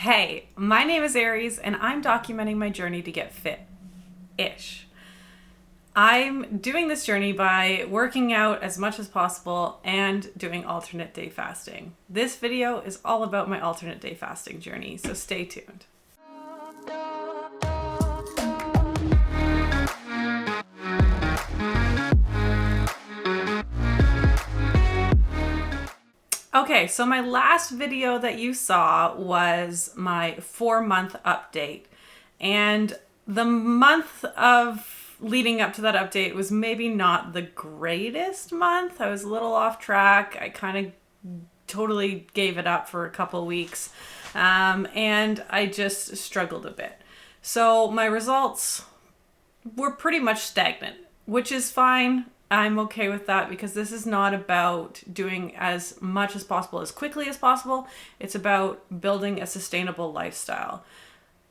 Hey, my name is Aries and I'm documenting my journey to get fit-ish. I'm doing this journey by working out as much as possible and doing alternate day fasting. This video is all about my alternate day fasting journey, so stay tuned. Okay, so my last video that you saw was my 4-month update. And the month of leading up to that update was maybe not the greatest month. I was a little off track. I kind of totally gave it up for a couple weeks. And I just struggled a bit. So my results were pretty much stagnant, which is fine. I'm okay with that because this is not about doing as much as possible as quickly as possible. It's about building a sustainable lifestyle.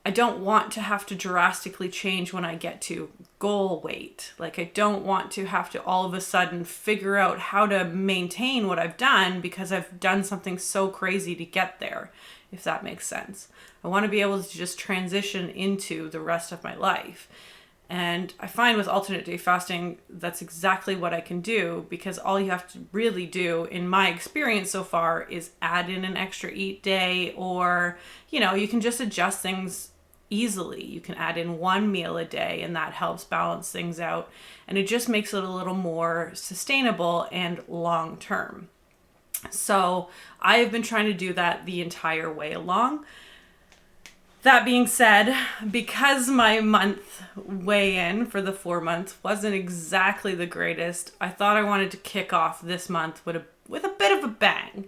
I don't want to have to drastically change when I get to goal weight. Like, I don't want to have to all of a sudden figure out how to maintain what I've done because I've done something so crazy to get there, if that makes sense. I want to be able to just transition into the rest of my life. And I find with alternate day fasting, that's exactly what I can do, because all you have to really do, in my experience so far, is add in an extra eat day, or, you can just adjust things easily. You can add in one meal a day and that helps balance things out. And it just makes it a little more sustainable and long term. So I have been trying to do that the entire way along. That being said, because my month weigh-in for the 4 months wasn't exactly the greatest, I thought I wanted to kick off this month with a bit of a bang.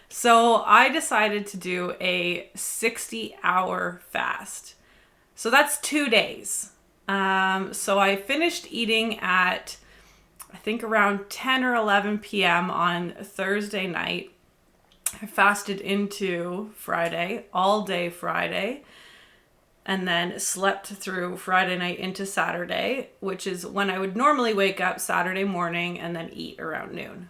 So I decided to do a 60-hour fast. So that's 2 days. So I finished eating at, I think, around 10 or 11 p.m. on Thursday night. I fasted into Friday, all day Friday. And then slept through Friday night into Saturday, which is when I would normally wake up Saturday morning and then eat around noon.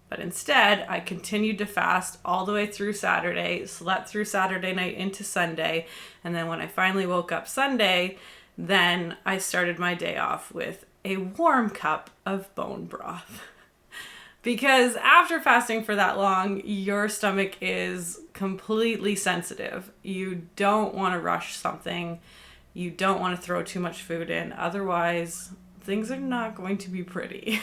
But instead, I continued to fast all the way through Saturday, slept through Saturday night into Sunday, and then when I finally woke up Sunday, then I started my day off with a warm cup of bone broth. Because after fasting for that long, your stomach is completely sensitive. You don't want to rush something. You don't want to throw too much food in. Otherwise, things are not going to be pretty.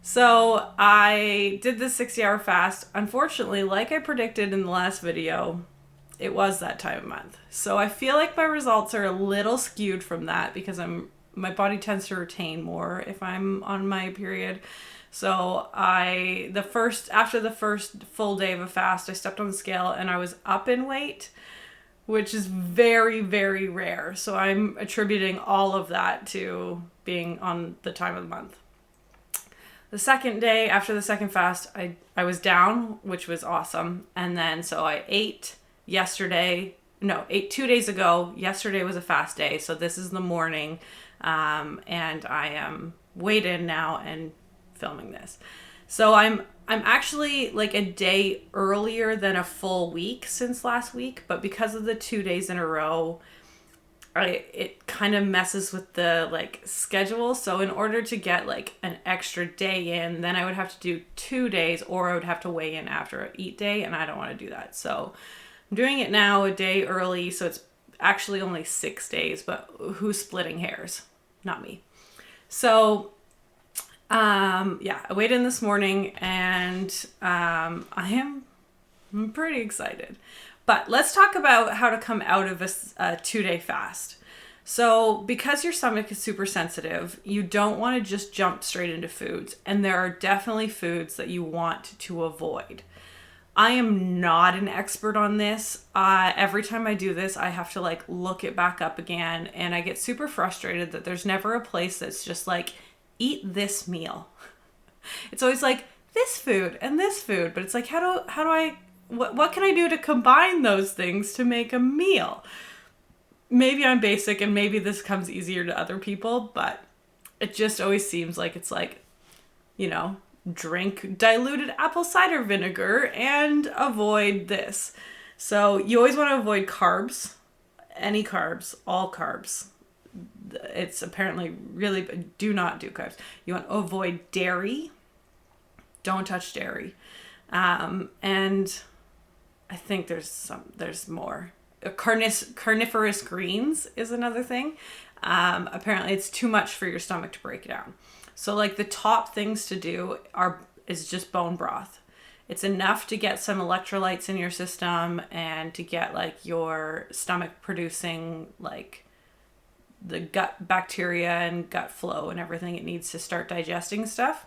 So I did this 60-hour fast. Unfortunately, like I predicted in the last video, it was that time of month. So I feel like my results are a little skewed from that because my body tends to retain more if I'm on my period. So after the first full day of a fast, I stepped on the scale and I was up in weight, which is very, very rare. So I'm attributing all of that to being on the time of the month. The second day after the second fast, I was down, which was awesome. And then so I ate 2 days ago. Yesterday was a fast day. So this is the morning. And I am weighed in now and filming this. So I'm actually like a day earlier than a full week since last week, but because of the 2 days in a row, it kind of messes with the schedule. So in order to get an extra day in, then I would have to do 2 days, or I would have to weigh in after an eat day, and I don't want to do that. So I'm doing it now a day early, so it's actually only 6 days, but who's splitting hairs? Not me. So I weighed in this morning and I'm pretty excited. But let's talk about how to come out of a 2-day fast. So because your stomach is super sensitive, you don't want to just jump straight into foods. And there are definitely foods that you want to avoid. I am not an expert on this. Every time I do this, I have to look it back up again. And I get super frustrated that there's never a place that's just eat this meal. It's always this food and this food, but it's what can I do to combine those things to make a meal? Maybe I'm basic and maybe this comes easier to other people, but it just always seems like it's drink diluted apple cider vinegar and avoid this. So you always want to avoid carbs, any carbs, all carbs. It's apparently really, do not do carbs. You want to avoid dairy. Don't touch dairy. And I think there's more. Carnivorous greens is another thing. Apparently it's too much for your stomach to break down. So like the top things to do is just bone broth. It's enough to get some electrolytes in your system and to get like your stomach producing like the gut bacteria and gut flow and everything it needs to start digesting stuff.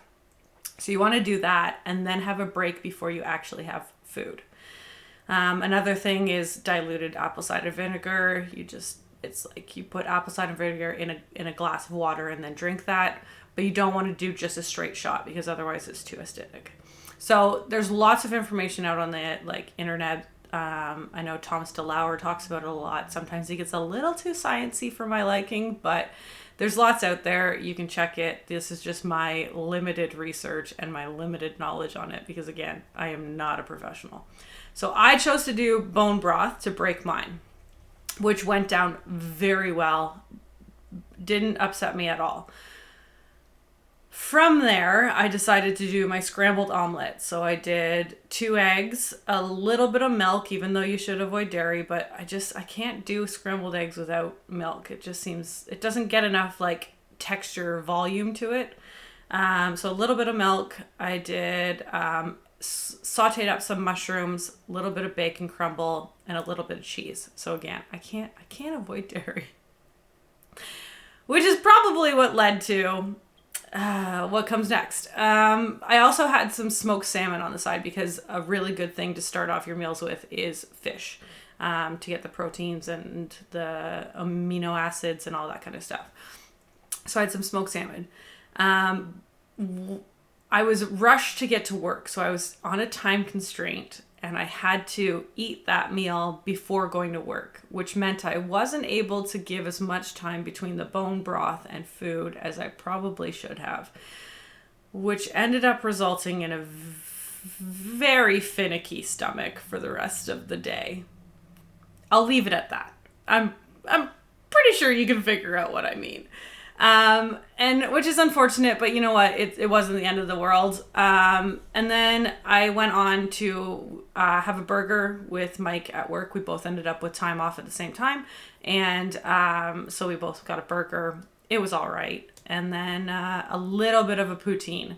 So you want to do that and then have a break before you actually have food. Another thing is diluted apple cider vinegar. It's like you put apple cider vinegar in a glass of water and then drink that, but you don't want to do just a straight shot because otherwise it's too acidic. So there's lots of information out on the like internet. I know Thomas DeLauer talks about it a lot. Sometimes he gets a little too sciencey for my liking, but there's lots out there. You can check it. This is just my limited research and my limited knowledge on it because, again, I am not a professional. So I chose to do bone broth to break mine, which went down very well. Didn't upset me at all. From there, I decided to do my scrambled omelet. So I did 2 eggs, a little bit of milk, even though you should avoid dairy, but I can't do scrambled eggs without milk. It doesn't get enough like texture, volume to it. So a little bit of milk. I did sauteed up some mushrooms, a little bit of bacon crumble, and a little bit of cheese. So again, I can't avoid dairy, which is probably what led to what comes next. I also had some smoked salmon on the side because a really good thing to start off your meals with is fish, to get the proteins and the amino acids and all that kind of stuff. So I had some smoked salmon. I was rushed to get to work, so I was on a time constraint and I had to eat that meal before going to work, which meant I wasn't able to give as much time between the bone broth and food as I probably should have, which ended up resulting in a very finicky stomach for the rest of the day. I'll leave it at that. I'm pretty sure you can figure out what I mean. And which is unfortunate, but you know what? It wasn't the end of the world. And then I went on to have a burger with Mike at work. We both ended up with time off at the same time. And so we both got a burger. It was all right. And then a little bit of a poutine.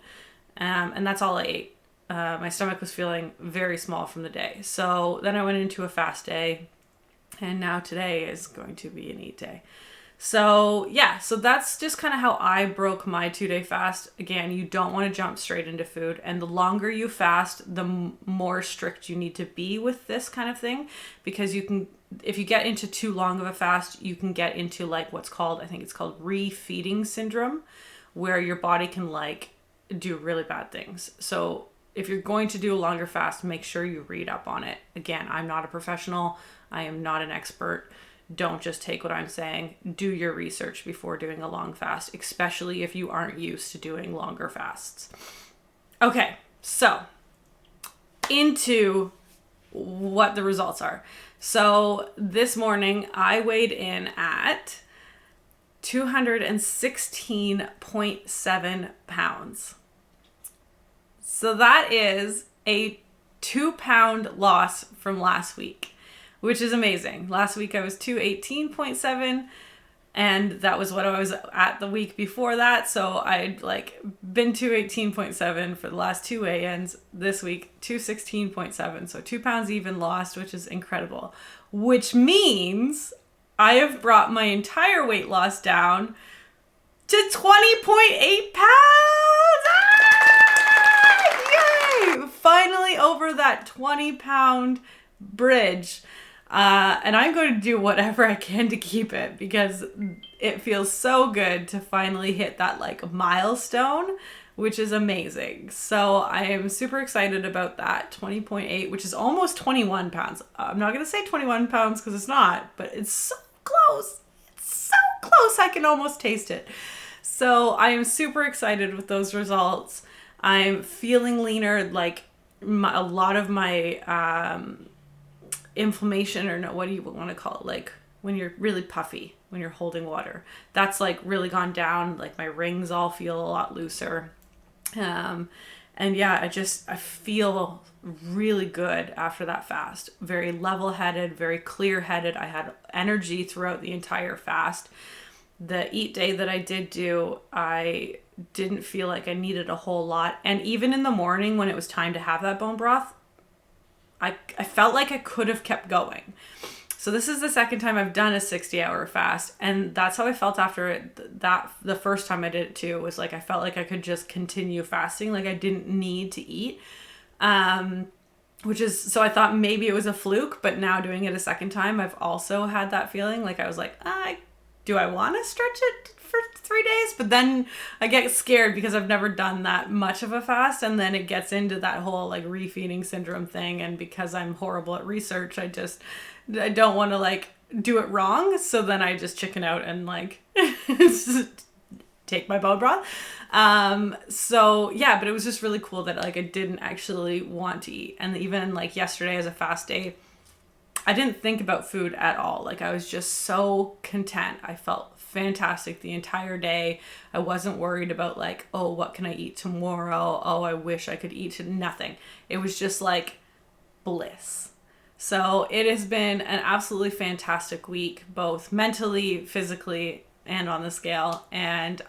And that's all I ate. My stomach was feeling very small from the day. So then I went into a fast day. And now today is going to be an eat day. So yeah, so that's just kind of how I broke my 2-day fast. Again, you don't want to jump straight into food. And the longer you fast, the more strict you need to be with this kind of thing. Because if you get into too long of a fast, you can get into like I think it's called refeeding syndrome, where your body can like do really bad things. So if you're going to do a longer fast, make sure you read up on it. Again, I'm not a professional. I am not an expert. Don't just take what I'm saying. Do your research before doing a long fast, especially if you aren't used to doing longer fasts. Okay, so into what the results are. So this morning I weighed in at 216.7 pounds. So that is a 2-pound loss from last week, which is amazing. Last week I was 218.7, and that was what I was at the week before that. So I'd like been 218.7 for the last 2 weigh-ins. This week, 216.7. So 2 pounds even lost, which is incredible. Which means I have brought my entire weight loss down to 20.8 pounds. Yay! Finally over that 20-pound bridge. And I'm going to do whatever I can to keep it because it feels so good to finally hit that like milestone, which is amazing. So I am super excited about that 20.8, which is almost 21 pounds. I'm not going to say 21 pounds because it's not, but it's so close. It's so close. I can almost taste it. So I am super excited with those results. I'm feeling leaner. Like a lot of my inflammation, or no, what do you want to call it? Like when you're really puffy, when you're holding water, that's like really gone down. Like my rings all feel a lot looser. And yeah, I feel really good after that fast. Very level-headed, very clear-headed. I had energy throughout the entire fast. The eat day that I did do, I didn't feel like I needed a whole lot. And even in the morning when it was time to have that bone broth, I felt like I could have kept going. So this is the second time I've done a 60-hour fast, and that's how I felt after it. That the first time I did it too was like I felt like I could just continue fasting, like I didn't need to eat. Which is, so I thought maybe it was a fluke, but now doing it a second time, I've also had that feeling. Like I was like, do I want to stretch it for 3 days? But then I get scared because I've never done that much of a fast, and then it gets into that whole like refeeding syndrome thing. And because I'm horrible at research, I don't want to like do it wrong. So then I just chicken out and like take my bone broth. So yeah, but it was just really cool that like I didn't actually want to eat. And even like yesterday as a fast day, I didn't think about food at all. Like I was just so content. I felt fantastic the entire day. I wasn't worried about like, oh, what can I eat tomorrow? Oh, I wish I could eat nothing. It was just like bliss. So it has been an absolutely fantastic week, both mentally, physically, and on the scale. And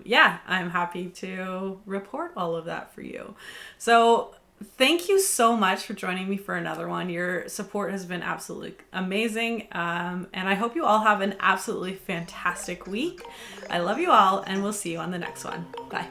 yeah, I'm happy to report all of that for you. So thank you so much for joining me for another one. Your support has been absolutely amazing. And I hope you all have an absolutely fantastic week. I love you all, and we'll see you on the next one. Bye.